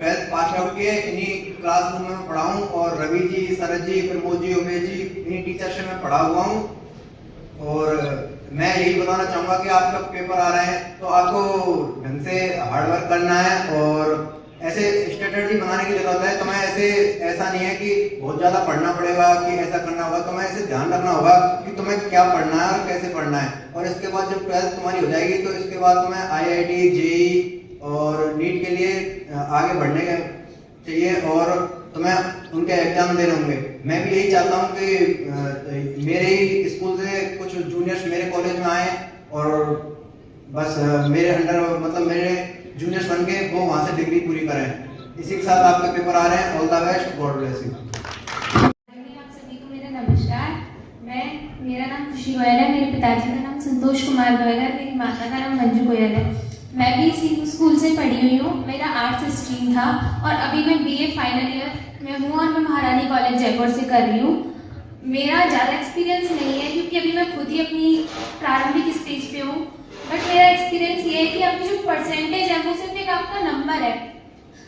12th पास आउट किए, इन्हीं क्लासरूम में पढ़ा हूँ, और रवि जी, शरद जी, प्रमोद जी, उमेश जी, इन्हीं टीचर से मैं पढ़ा हुआ हूँ। और मैं यही बताना चाहूँगा कि आपका पेपर आ रहे हैं तो आपको ढंग से हार्डवर्क करना है, और ऐसे स्ट्रेटजी बनाने की जरूरत है। तुम्हें ऐसा नहीं है कि बहुत ज्यादा पढ़ना पड़ेगा कि ऐसा करना होगा, तुम्हें ऐसे ध्यान रखना होगा कि तुम्हें क्या पढ़ना है और कैसे पढ़ना है। और इसके बाद जब 12th तुम्हारी हो जाएगी तो इसके बाद तुम्हें IIT, JEE और नीट के लिए आगे बढ़ने चाहिए, और तुम्हें उनके एग्जाम देने होंगे। मैं भी यही चाहता हूँ कि मेरे ही स्कूल से कुछ जूनियर्स मेरे कॉलेज में आए और बस मेरे अंडर, मतलब मेरे जूनियर्स बन के वो वहाँ से डिग्री पूरी करें। इसी के साथ आपके पेपर आ रहे हैं। All the best, God bless you. आप सभी को मेरा नमस्कार। मेरा नाम खुशी गोयल है, मेरे पिताजी का नाम संतोष कुमार गोयल है, मेरी माता का नाम मंजू गोयल है। मैं भी इसी स्कूल से पढ़ी हुई हूँ। मेरा आर्ट्स स्ट्रीम था और अभी मैं BA फाइनल ईयर में हूँ और मैं महारानी कॉलेज जयपुर से कर रही हूँ। मेरा ज़्यादा एक्सपीरियंस नहीं है क्योंकि अभी मैं खुद ही अपनी प्रारंभिक स्टेज पे हूँ, बट मेरा एक्सपीरियंस ये है कि आपकी जो परसेंटेज है वो सिर्फ एक आपका नंबर है।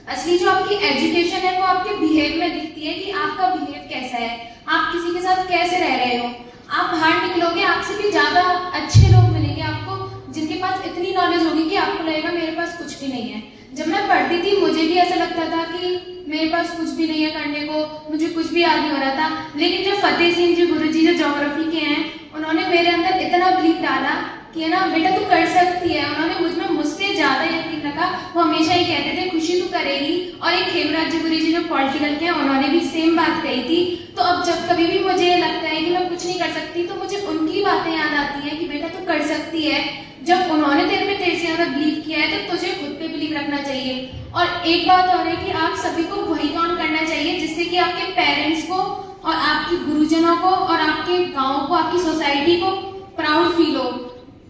असली जो आपकी एजुकेशन है वो आपके बिहेव में दिखती है कि आपका बिहेव कैसा है, आप किसी के साथ कैसे रह रहे हो। आप बाहर निकलोगे, आपसे भी ज्यादा अच्छे लोग मिलेंगे आपको, जिनके पास इतनी नॉलेज होगी कि आपको लगेगा मेरे पास कुछ भी नहीं है। जब मैं पढ़ती थी मुझे भी ऐसा लगता था कि मेरे पास कुछ भी नहीं है करने को, मुझे कुछ भी याद नहीं हो रहा था। लेकिन जो फतेह सिंह जी गुरुजी जो ज्योग्राफी के हैं, उन्होंने मेरे अंदर इतना बिलीव डाला कि है ना बेटा तू कर सकती है। उन्होंने मुझसे ज्यादा यकीन रखा। वो हमेशा ही कहते थे खुशी तू करेगी। और एक हेमराज जी गुरुजी जो पॉलिटिकल के हैं, उन्होंने भी सेम बात कही थी। तो अब जब कभी भी मुझे लगता है कि मैं कुछ नहीं कर सकती, तो मुझे उनकी बातें याद आती हैं कि बेटा तू कर सकती है। जब उन्होंने तेरे से ज्यादा बिलीव किया है तो तुझे खुद पे बिलीव रखना चाहिए। और एक बात और है कि आप सभी को वही काम करना चाहिए जिससे कि आपके पेरेंट्स को और आपके गुरुजनों को और आपके गांव को, आपकी सोसाइटी को प्राउड फील हो।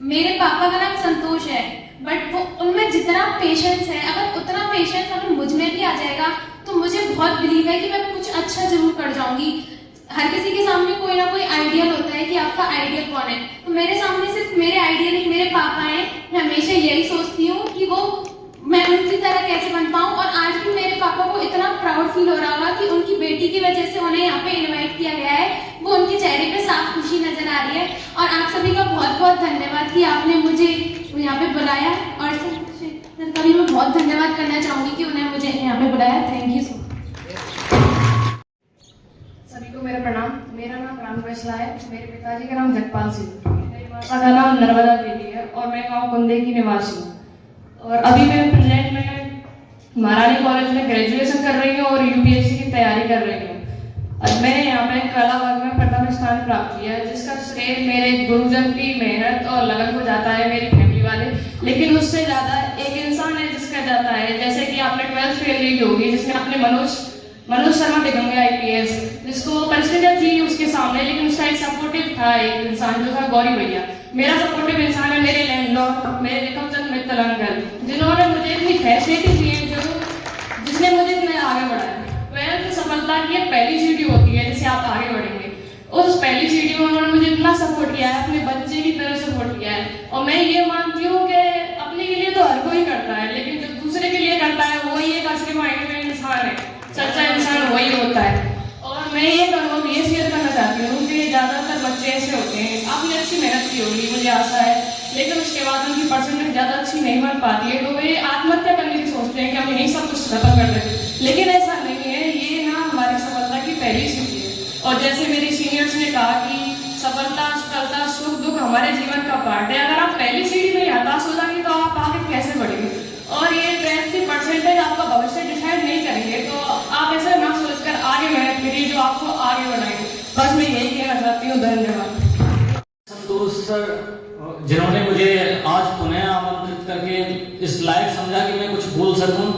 मेरे पापा का नाम संतोष है, बट वो उनमें जितना पेशेंस है, अगर उतना पेशेंस अगर मुझ में भी आ जाएगा तो मुझे बहुत बिलीव है कि मैं कुछ अच्छा जरूर कर जाऊंगी। हर किसी के सामने कोई ना कोई आइडियल होता है कि आपका आइडियल कौन है, तो मेरे सामने सिर्फ मेरे आइडियल एक मेरे पापा हैं। मैं हमेशा यही सोचती हूँ कि वो मैं उनकी तरह कैसे बन पाऊँ। और आज भी मेरे पापा को इतना प्राउड फील हो रहा होगा कि उनकी बेटी की वजह से उन्हें यहाँ पे इनवाइट किया गया है। वो उनके चेहरे पे साफ खुशी नजर आ रही है। और आप सभी का बहुत बहुत धन्यवाद कि आपने मुझे यहाँ पे बुलाया। और सर का भी मैं बहुत धन्यवाद करना चाहूंगी कि उन्हें मुझे यहाँ पे बुलाया। Thank you so much. सभी को मेरा प्रणाम। मेरा नाम राम वैसला है। मेरे पिताजी का नाम जगपाल सिंह, मेरी माता का नाम नर्मदा देवी है और मैं गाँव कुंदे की निवासी हूँ। और अभी मैं प्रेजेंट में महारानी कॉलेज में ग्रेजुएशन कर रही हूँ और यूपीएससी की तैयारी कर रही हूँ। और मैंने यहाँ पे कला वर्ग में प्रथम स्थान प्राप्त किया है, जिसका श्रेय मेरे गुरुजन की मेहनत और लगन को जाता है, मेरी फैमिली वाले। लेकिन उससे ज्यादा एक इंसान है जिसका जाता है, जैसे कि आपने 12th फेल ली होगी, जिसने अपने मनोज शर्मा दिगंगे IPS, जिसको परिस्थितियां थी उसके सामने, लेकिन उसका एक सपोर्टिव था एक इंसान जो था गौरी भैया। मेरा सपोर्टिव इंसान है मेरे लैंडलॉर्ड, मेरे रेखमचंद मित्तल अंकल, जिन्होंने मुझे इतनी फैसिलिटी दी है, जिसने मुझे इतने आगे बढ़ाया। 12th सफलता की एक पहली सीढ़ी होती है जिससे आप आगे बढ़ेंगे। उस पहली सीढ़ी में उन्होंने मुझे इतना सपोर्ट किया है, अपने बच्चे की तरह सपोर्ट किया है। और मैं ये मानती हूँ कि अपने के लिए तो हर कोई करता है, लेकिन जो दूसरे के लिए करता है वही एक असली मायने में इंसान है, सच्चा इंसान वही होता है। और मैं ये अनुभव ये शेयर करना चाहती हूँ कि ज्यादातर बच्चे ऐसे होते हैं, आपने अच्छी मेहनत की होगी मुझे आशा है, लेकिन उसके बाद उनकी परसेंटेज ज्यादा अच्छी नहीं बन पाती है, तो वे आत्महत्या करने की सोचते हैं कि हम यही सब कुछ खत्म कर दें। लेकिन ऐसा नहीं है, ये ना हमारी सफलता की पहली सीढ़ी है। और जैसे मेरे सीनियर्स ने कहा कि सफलता सफलता सुख दुख हमारे जीवन का पार्ट है। अगर आप पहली सीढ़ी में हताश हो जाएंगे तो आप आगे कैसे बढ़ेंगे। और ये 12th की परसेंटेज आपका भविष्य डिसाइड नहीं करेंगे, तो आप ऐसा ना सोचकर आगे मेहनत करिए जो आपको आगे बढ़ाएंगे। बस मैं यही कहना चाहती हूँ। धन्यवाद। संतोष सर, जिन्होंने मुझे आज पुनः आमंत्रित करके इस लायक समझा कि मैं कुछ बोल सकूं।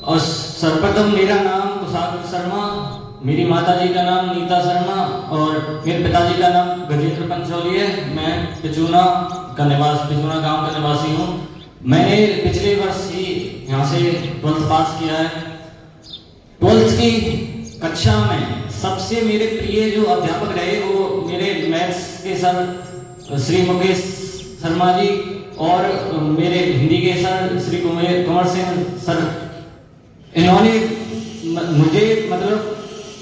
और सर्वप्रथम मेरा नाम कुशाग्र शर्मा, मेरी माताजी का नाम नीता शर्मा और मेरे पिताजी का नाम गजेंद्र पंचौली है। मैं पिचूना गांव का निवासी हूँ। मैंने पिछले वर्ष ही यहाँ से 12th पास किया है। 12th की कक्षा में सबसे मेरे प्रिय जो अध्यापक रहे वो मेरे मैथ्स के सर श्री मुकेश शर्मा जी और मेरे हिंदी के सर श्री कुंवर सिंह सर। इन्होंने मुझे मतलब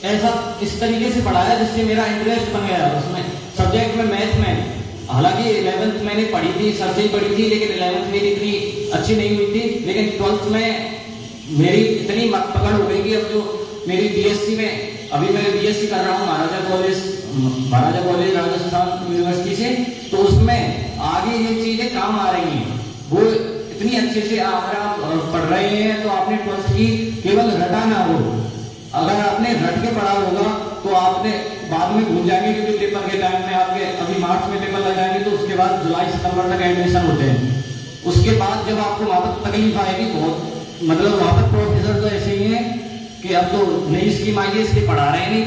ऐसा इस तरीके से पढ़ाया जिससे मेरा इंटरेस्ट बन गया उसमें, सब्जेक्ट में, मैथ में। हालांकि 11th मैंने पढ़ी थी, सर से ही पढ़ी थी, लेकिन 11th मेरी इतनी अच्छी नहीं हुई थी। लेकिन 12th में मेरी इतनी पकड़ हो गई कि अब जो मेरी BSc में, अभी मैं BSc कर रहा हूँ महाराजा कॉलेज राजस्थान यूनिवर्सिटी से, तो उसमें आगे ये चीजें काम आ रही हैं। वो इतनी अच्छे से अगर आप पढ़ रहे हैं तो आपने 12th की केवल रटा ना हो, अगर आपने रट के पढ़ा होगा तो आपने बाद में भूल जाएंगे, क्योंकि पेपर के टाइम में आपके अभी मार्च में पेपर लग जाएंगे, तो उसके बाद जुलाई सितंबर तक एडमिशन होते हैं। उसके बाद जब आपको वहां पर तकलीफ आएगी बहुत, मतलब वहां पर प्रोफेसर तो ऐसे ही हैं कि अब तो नई स्कीम आई है इसलिए पढ़ा रहे हैं नहीं।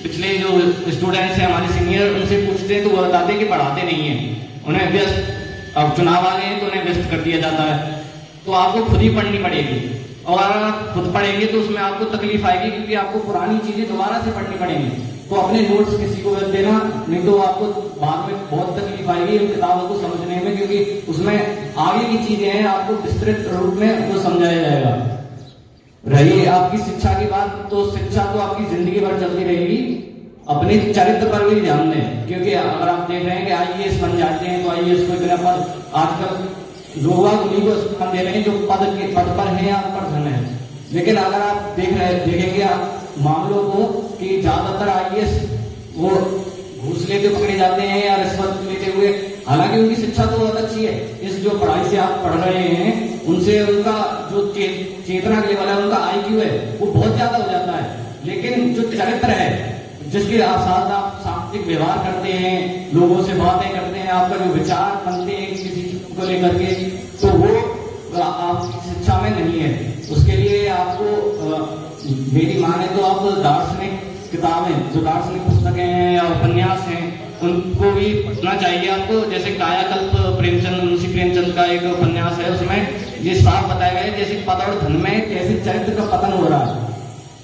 पिछले जो स्टूडेंट्स हैं हमारे सीनियर, उनसे पूछते हैं तो वो बताते हैं कि पढ़ाते नहीं है, उन्हें व्यस्त, अब चुनाव आ गए हैं तो उन्हें व्यस्त कर दिया जाता है। तो आपको खुद ही पढ़नी पड़ेगी, और अगर आप खुद पढ़ेंगे तो उसमें आपको तकलीफ आएगी, क्योंकि आपको पुरानी चीजें दोबारा से पढ़नी पड़ेंगी। तो अपने नोट्स किसी को देना, नहीं तो आपको बाद में बहुत तकलीफ आएगी उन किताबों को समझने में, क्योंकि उसमें आगे की चीजें हैं, आपको विस्तृत रूप में वो समझाया जाएगा। रही आपकी शिक्षा की बात, तो शिक्षा तो आपकी जिंदगी भर चलती रहेगी। अपने चरित्र पर भी ध्यान दें, क्योंकि अगर आप देख रहे हैं कि आईएएस बन जाते हैं तो आईएएस को इतना पद, आजकल लोग उन्हीं को स्थान दे रहे हैं जो पद पर हैं या पर धन है। लेकिन अगर आप देखेंगे आप मामलों को कि ज्यादातर आईएएस वो घूस लेते पकड़े जाते हैं या रिश्वत लेते हुए, हालांकि उनकी शिक्षा तो बहुत अच्छी है। इस जो पढ़ाई से आप पढ़ रहे हैं उनसे उनका जो चेतना लेवल है, उनका आईक्यू है, वो बहुत ज्यादा हो जाता है। लेकिन जो चरित्र है, जिसके साथ आप सामाजिक व्यवहार करते हैं, लोगों से बातें करते हैं, आपका जो विचार बनते हैं किसी चीज को लेकर के, तो वो आपकी शिक्षा में नहीं है। उसके लिए आपको मेरी माने तो आप दार्शनिक किताबें, जो दार्शनिक पुस्तकें हैं या उपन्यास हैं, उनको भी पढ़ना चाहिए आपको। जैसे कायाकल्प प्रेमचंद, मुंशी प्रेमचंद का एक उपन्यास है, उसमें ये साफ बताया गया है जैसे पद और धन में कैसे चरित्र का पतन हो रहा है।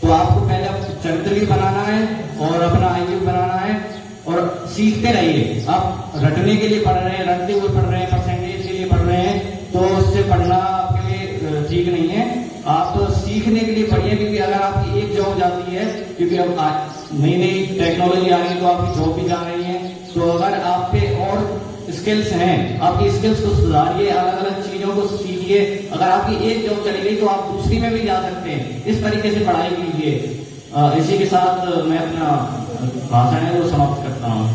तो आपको पहले चरित्र भी बनाना है और अपना आयु बनाना है, और सीखते रहिए। आप रटने के लिए पढ़ रहे हैं, रटते हुए पढ़ रहे हैं, परसेंटेज के लिए पढ़ रहे हैं, तो उससे पढ़ना आपके लिए ठीक नहीं है। आप सीखने के लिए पढ़िए, क्योंकि अगर आपकी एक जॉब जाती है, क्योंकि अब नई नई टेक्नोलॉजी आ रही है तो आपकी जॉब भी जा रही है, तो अगर आप पे और स्किल्स हैं, आपकी स्किल्स को सुधारिए, अलग अलग चीजों को सीखिए। अगर आपकी एक जॉब चली गई तो आप दूसरी में भी जा सकते हैं। इस तरीके से पढ़ाई कीजिए। इसी के साथ मैं अपना भाषण है वो समाप्त करता हूँ।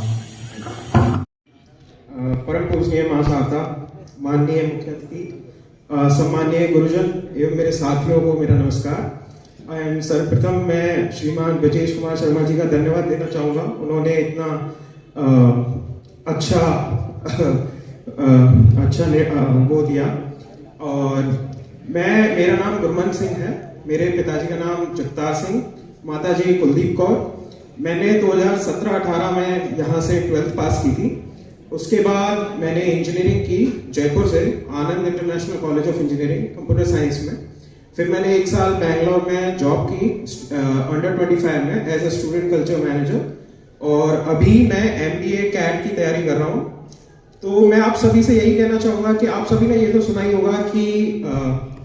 परम पूजनीय महासाता, माननीय मुख्य अतिथि, सम्मानीय गुरुजन एवं मेरे साथियों को मेरा नमस्कार। एंड सर्वप्रथम मैं श्रीमान ब्रजेश कुमार शर्मा जी का धन्यवाद देना चाहूँगा। उन्होंने इतना अच्छा वो दिया। और मेरा नाम गुरमन सिंह है, मेरे पिताजी का नाम जगतार सिंह, माताजी कुलदीप कौर। मैंने 2017-18 में यहाँ से 12th पास की थी। उसके बाद मैंने इंजीनियरिंग की जयपुर से, Anand international college of engineering computer science में। फिर मैंने 1 साल बैंगलोर में जॉब की अंडर 25 में as a student culture manager, और अभी मैं MBA CAT की तैयारी कर रहा हूँ। तो मैं आप सभी से यही कहना चाहूँगा कि आप सभी ने ये तो सुना ही होगा कि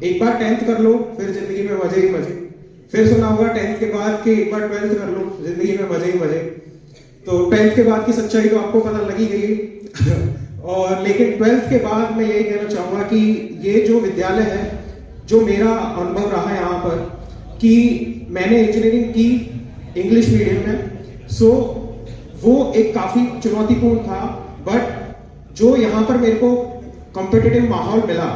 एक बार 10th कर लो फिर जिंदगी में मजे ही मजे। फिर सुना होगा 10th के बाद कि एक बार 12th कर लो जिंदगी में मजे ही मजे। तो 10th के बाद की सच्चाई तो आपको पता लगी गई और लेकिन 12th के बाद मैं यही कहना चाहूँगा कि ये जो विद्यालय है, जो मेरा अनुभव रहा है यहाँ पर, कि मैंने इंजीनियरिंग की इंग्लिश मीडियम में, सो वो एक काफी चुनौतीपूर्ण था। बट जो यहाँ पर मेरे को कॉम्पिटिटिव माहौल मिला,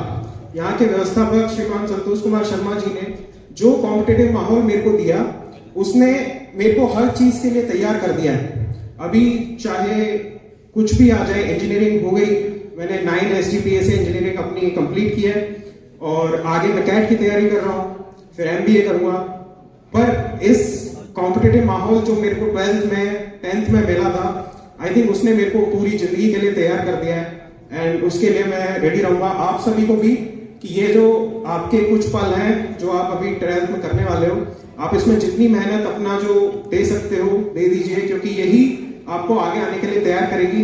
यहाँ के व्यवस्थापक श्रीमान संतोष कुमार शर्मा जी ने जो कॉम्पिटिटिव माहौल मेरे को दिया, उसने मेरे को हर चीज के लिए तैयार कर दिया है। अभी चाहे कुछ भी आ जाए, इंजीनियरिंग हो गई, मैंने 9 SGPA से इंजीनियरिंग अपनी कंप्लीट की है और आगे मैं CAT की तैयारी कर रहा हूँ, फिर MBA करूंगा। पर इस कॉम्पिटिटिव माहौल जो मेरे को 12th में 10th में मिला था, आई थिंक उसने मेरे को पूरी जिंदगी के लिए तैयार कर दिया है। एंड उसके लिए मैं रेडी रहूंगा आप सभी को भी, कि ये जो आपके कुछ पल हैं जो आप अभी 12th में करने वाले हो, आप इसमें जितनी मेहनत अपना जो दे सकते हो दे दीजिए, क्योंकि यही आपको आगे आने के लिए तैयार करेगी।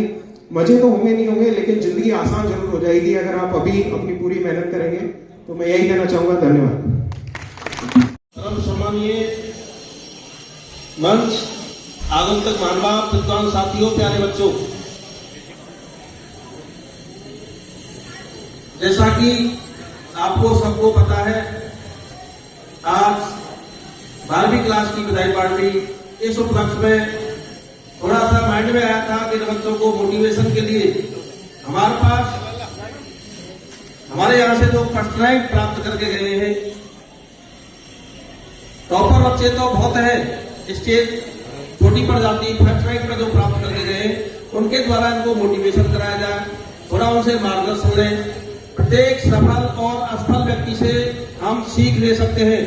मजे तो होंगे नहीं होंगे, लेकिन जिंदगी आसान जरूर हो जाएगी अगर आप अभी अपनी पूरी मेहनत करेंगे। तो मैं यही कहना चाहूंगा। धन्यवाद। सम्मानीय मंच, आगंतुक महानुभाव, विद्वान साथियों, प्यारे बच्चों, जैसा कि आपको सबको पता है, आज 12वीं क्लास की विदाई पार्टी, इस उपलक्ष्य में थोड़ा सा माइंड में आया था कि बच्चों को मोटिवेशन के लिए हमारे पास, हमारे यहाँ से जो फर्स्ट रैंक प्राप्त करके गए हैं, टॉपर बच्चे तो बहुत हैं, स्टेज छोटी पड़ जाती, फर्स्ट रैंक पर जो प्राप्त करके गए, उनके द्वारा इनको मोटिवेशन कराया जाए, थोड़ा उनसे मार्गदर्शन लें। प्रत्येक सफल और असफल व्यक्ति से हम सीख ले सकते हैं।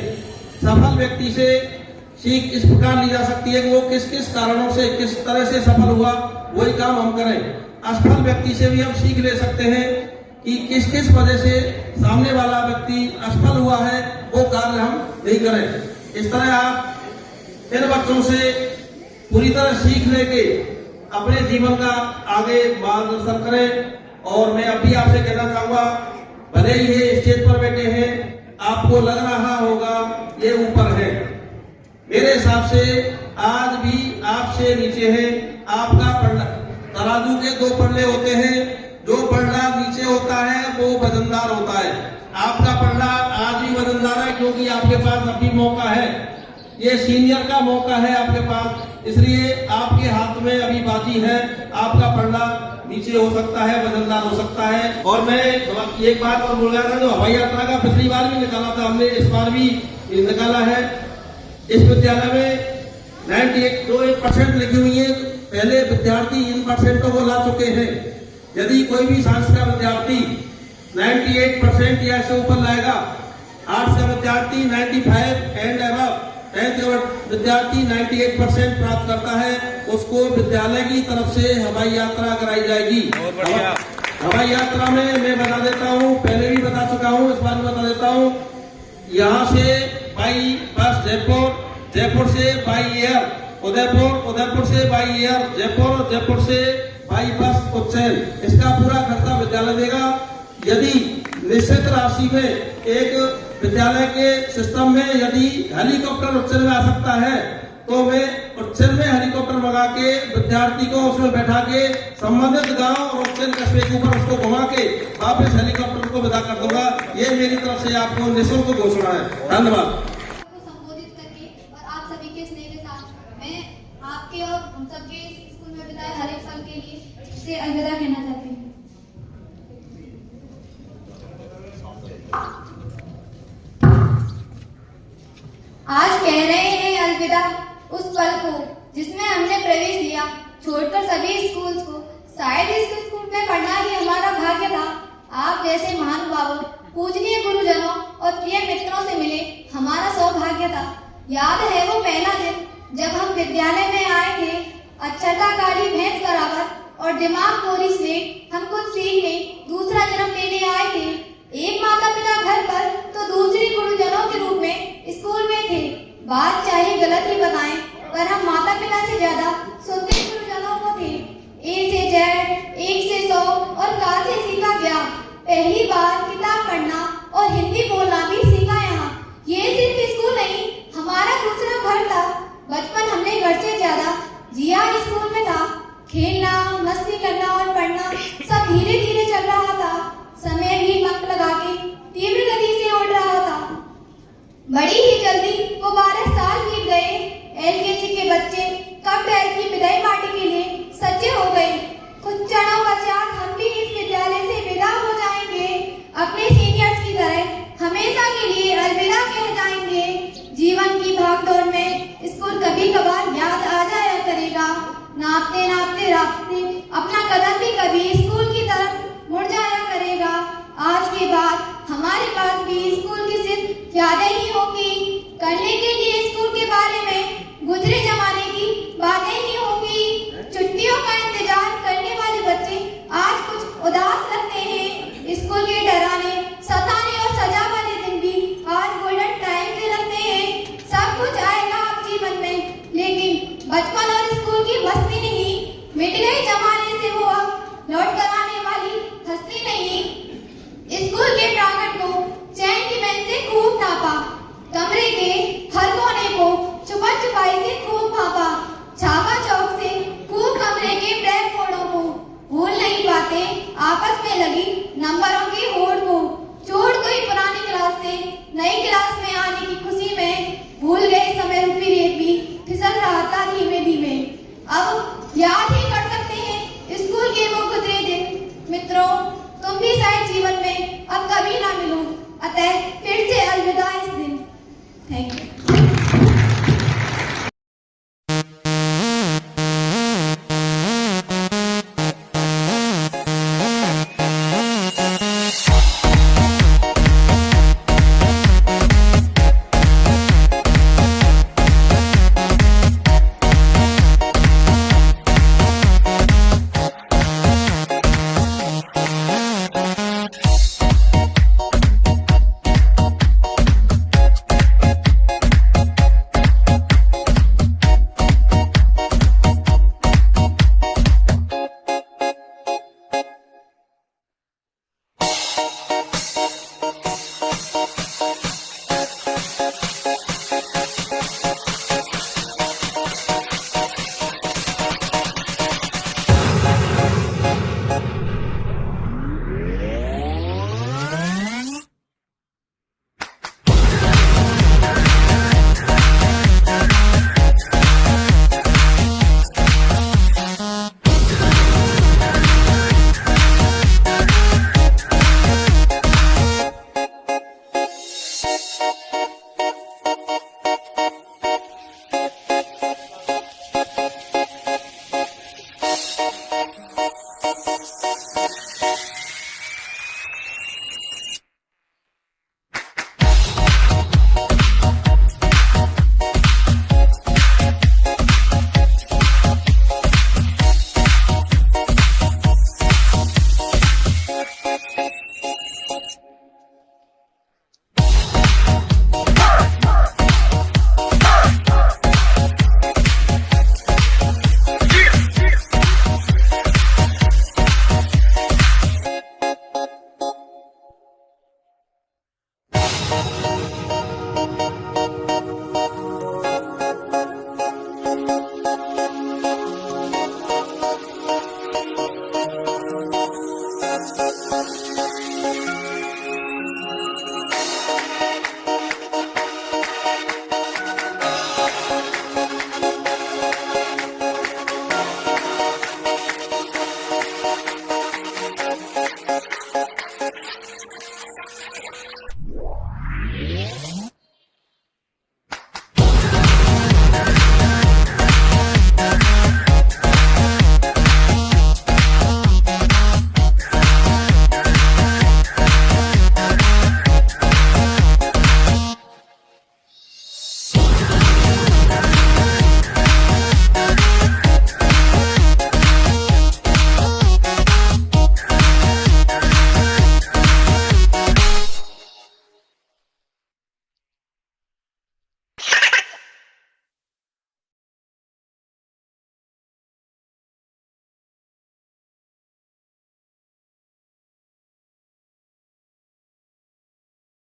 सफल व्यक्ति से सीख इस प्रकार ली जा सकती है कि वो किस किस कारणों से, किस तरह से सफल हुआ, वही काम हम करें। असफल व्यक्ति से भी हम सीख ले सकते हैं कि किस किस वजह से सामने वाला व्यक्ति असफल हुआ है, वो कार्य हम नहीं करें। इस तरह आप इन बच्चों से पूरी तरह सीख लेके अपने जीवन का आगे मार्गदर्शन करें। और मैं अभी आपसे कहना चाहूंगा, भले ही ये स्टेज पर बैठे हैं, आपको लग रहा होगा ये ऊपर है। मेरे हिसाब से आज भी आपसे नीचे है। आपका पल्ला, तराजू के दो पल्ले होते हैं, जो पल्ला नीचे होता है वो वजनदार होता है। आपका पल्ला आज भी वजनदार है क्योंकि आपके पास अभी मौका है, ये सीनियर का मौका है आपके पास, इसलिए आपके हाथ में अभी बाजी है। आपका पल्ला नीचे हो सकता है, वजनदार हो सकता है। और मैं एक बात और बोल रहा था, जो हवाई यात्रा का पिछली बार भी निकाला था हमने, इस बार भी निकाला है। इस विद्यालय में 98% लिखी हुई है। पहले विद्यार्थी इन परसेंटों को ला चुके हैं। यदि कोई भी साइंस का विद्यार्थी 98% या इससे ऊपर लाएगा, आर्ट्स का विद्यार्थी 95 एंड अबव, 10th विद्यार्थी 98% प्राप्त करता है, उसको विद्यालय की तरफ से हवाई यात्रा कराई जाएगी। हवाई यात्रा में मैं बता देता हूँ, पहले भी बता चुका हूँ, इस बार बता देता हूँ। यहाँ से बाई बस जयपुर, जयपुर से बाई एयर उदयपुर, उदयपुर से बाई एयर जयपुर, जयपुर से बाई बस उज्जैन, इसका पूरा खर्चा विद्यालय देगा। यदि निश्चित राशि में एक विद्यालय के सिस्टम में यदि हेलीकॉप्टर उज्जैन में आ सकता है, तो मैं उज्जैन में हेलीकॉप्टर मंगा के विद्यार्थी को उसमें बैठा के संबंधित गांव और उज्जैन कस्बे के ऊपर उसको घुमा के वापस हेलीकॉप्टर को विदा कर दूंगा। ये मेरी तरफ से आपको निःशुल्क घोषणा है। धन्यवाद। संबोधित करके और आप सभी के स्नेह के साथ मैं आपके और हम सबके स्कूल में बिताए हर एक साल के लिए से अलविदा कहना चाहती हूँ। आज कह रहे हैं अलविदा उस पल को जिसमें हमने प्रवेश लिया, छोड़कर सभी स्कूल को। शायद इस स्कूल में पढ़ना ही हमारा भाग्य था। आप जैसे महानुभावों, पूजनीय गुरुजनों और प्रिय मित्रों से मिले हमारा सौभाग्य था। याद है वो पहला दिन जब हम विद्यालय में आए थे, अक्षरता काली भैंस बराबर और दिमाग कोरी स्लेट, हम कुछ सीखने दूसरा जन्म लेने आए थे। एक माता पिता घर पर तो दूसरी गुरुजनों के रूप में स्कूल में थे। बात चाहे गलत ही बताएं, पर हम माता पिता से ज्यादा सुनते गुरुजनों को थे। ए से जेड, 1 से 100 और का से सीखा गया। पहली बार किताब पढ़ना और हिंदी बोलना भी सीखा यहाँ। ये सिर्फ स्कूल नहीं, हमारा दूसरा घर था। बचपन हमने घर से ज्यादा जिया स्कूल में था। खेलना, मस्ती करना और पढ़ना सब धीरे धीरे चल रहा था। समय भी मंक लगा के तीव्र गति से उड़ रहा था। बड़ी ही जल्दी वो 12 साल बीत गए। LKG के बच्चे कब 12th की विदाई पार्टी के लिए सज्जे हो गए। कुछ क्षणों पश्चात हम भी इस विद्यालय से विदा हो जाएंगे। अपने सीनियर्स की तरह हमेशा के लिए अलविदा कह जाएंगे। जीवन की भागदौड़ में स्कूल कभी कभार याद आ जाया करेगा। नापते नापते रास्ते अपना कदम भी कभी स्कूल की तरफ मुड़ जाया करेगा। आज के बाद हमारे पास भी स्कूल की सिर्फ यादें ही होगी। करने के लिए स्कूल के बारे में गुजरे जमाने की बातें ही होगी। छुट्टियों का इंतजार करने वाले बच्चे आज कुछ उदास लगते हैं। स्कूल के डराने, सताने और सजा वाले दिन भी आज गोल्डन टाइम के लगते हैं। सब कुछ आएगा आप जीवन में, लेकिन बचपन और स्कूल की मस्ती नहीं। मिट गए जमाने से वो अब लौट कर आने वाली हस्ती नहीं। स्कूल के प्रांगण को चैन की बेंच से खूब नापा। कमरे के हर कोने को छुपन छुपाई से खूब भापा। छापा चौक से खूब कमरे के ब्लैक बोर्डों को। भूल नहीं पाते आपस में लगी नंबरों की होड़ को। छोड़ गई पुरानी क्लास से नई क्लास में आने की खुशी में। भूल गए समय रूपी रेत भी फिसल रहा था धीमे धीमे। अब याद ही कर सकते हैं स्कूल के वो गुजरे दिन। मित्रों, तुम भी शायद जीवन में अब कभी ना मिलो, अतः फिर से अलविदा इस दिन। Thank you.